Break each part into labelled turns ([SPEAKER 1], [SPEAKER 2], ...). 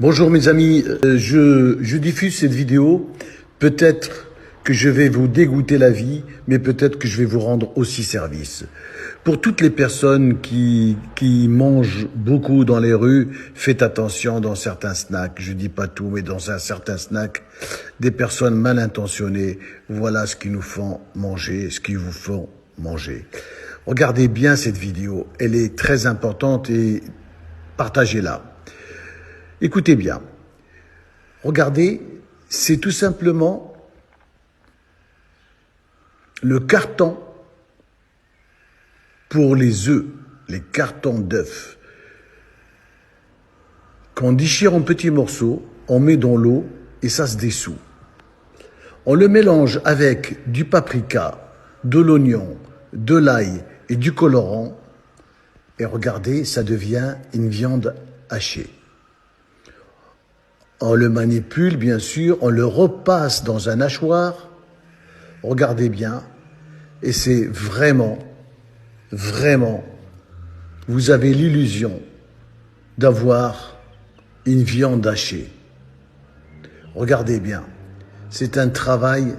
[SPEAKER 1] Bonjour mes amis, je diffuse cette vidéo, peut-être que je vais vous dégoûter la vie, mais peut-être que je vais vous rendre aussi service. Pour toutes les personnes qui mangent beaucoup dans les rues, faites attention dans certains snacks, je dis pas tout, mais dans un certain snack, des personnes mal intentionnées, voilà ce qu'ils nous font manger, ce qu'ils vous font manger. Regardez bien cette vidéo, elle est très importante et partagez-la. Écoutez bien, regardez, c'est tout simplement le carton pour les œufs, les cartons d'œufs, qu'on déchire en petits morceaux, on met dans l'eau et ça se dissout. On le mélange avec du paprika, de l'oignon, de l'ail et du colorant et regardez, ça devient une viande hachée. On le manipule, bien sûr, on le repasse dans un hachoir. Regardez bien. Et c'est vraiment, vous avez l'illusion d'avoir une viande hachée. Regardez bien. C'est un travail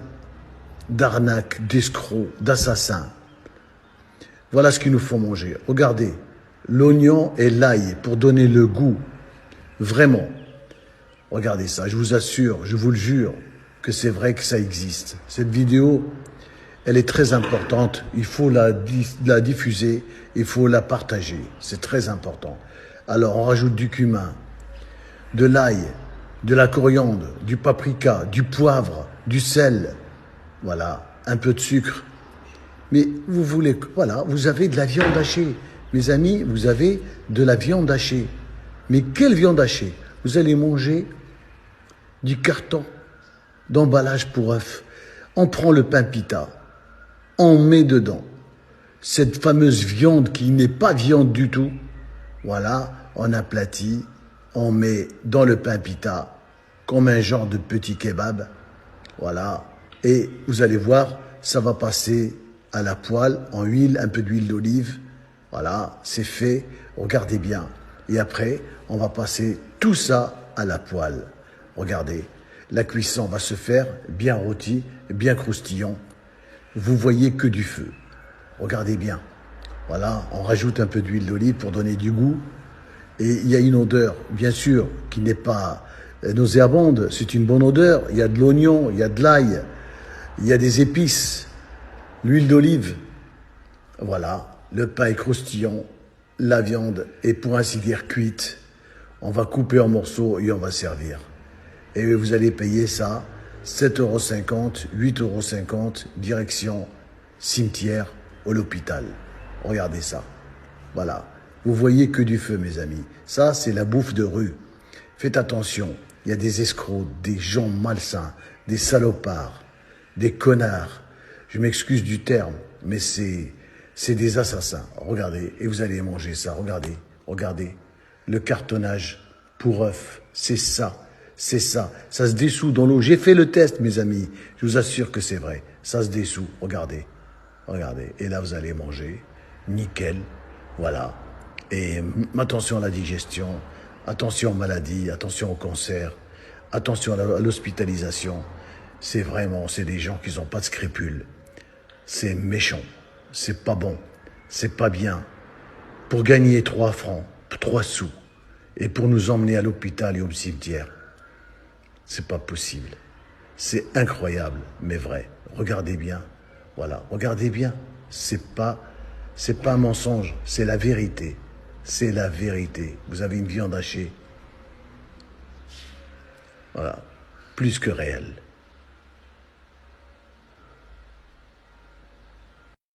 [SPEAKER 1] d'arnaque, d'escroc, d'assassin. Voilà ce qu'il nous faut manger. Regardez, l'oignon et l'ail pour donner le goût. Vraiment. Regardez ça, je vous assure, je vous le jure, que c'est vrai que ça existe. Cette vidéo, elle est très importante, il faut la diffuser, il faut la partager, c'est très important. Alors on rajoute du cumin, de l'ail, de la coriandre, du paprika, du poivre, du sel, voilà, un peu de sucre. Mais vous voulez, voilà, vous avez de la viande hachée. Mes amis, vous avez de la viande hachée. Mais quelle viande hachée? Vous allez manger du carton d'emballage pour œufs. On prend le pain pita, on met dedans cette fameuse viande qui n'est pas viande du tout. Voilà, on aplatit, on met dans le pain pita comme un genre de petit kebab. Voilà, et vous allez voir, ça va passer à la poêle, en huile, un peu d'huile d'olive. Voilà, c'est fait, regardez bien. Et après, on va passer tout ça à la poêle. Regardez, la cuisson va se faire bien rôti, bien croustillant. Vous voyez que du feu. Regardez bien. Voilà, on rajoute un peu d'huile d'olive pour donner du goût. Et il y a une odeur, bien sûr, qui n'est pas nauséabonde. C'est une bonne odeur. Il y a de l'oignon, il y a de l'ail, il y a des épices, l'huile d'olive. Voilà, le pain est croustillant, la viande est pour ainsi dire cuite. On va couper en morceaux et on va servir. Et vous allez payer ça 7,50 €, 8,50 €, direction cimetière ou l'hôpital. Regardez ça. Voilà. Vous voyez que du feu, mes amis. Ça, c'est la bouffe de rue. Faites attention. Il y a des escrocs, des gens malsains, des salopards, des connards. Je m'excuse du terme, mais c'est des assassins. Regardez. Et vous allez manger ça. Regardez. Regardez. Le cartonnage pour œufs. C'est ça. C'est ça. Ça se dissout dans l'eau. J'ai fait le test, mes amis. Je vous assure que c'est vrai. Ça se dissout. Regardez. Regardez. Et là, vous allez manger. Nickel. Voilà. Et attention à la digestion. Attention aux maladies. Attention au cancer. Attention à l'hospitalisation. C'est vraiment, c'est des gens qui n'ont pas de scrupules. C'est méchant. C'est pas bon. C'est pas bien. Pour gagner 3 francs, 3 sous. Et pour nous emmener à l'hôpital et au cimetière. C'est pas possible. C'est incroyable, mais vrai. Regardez bien. Voilà, regardez bien. C'est pas un mensonge, c'est la vérité. C'est la vérité. Vous avez une viande hachée. Voilà, plus que réelle.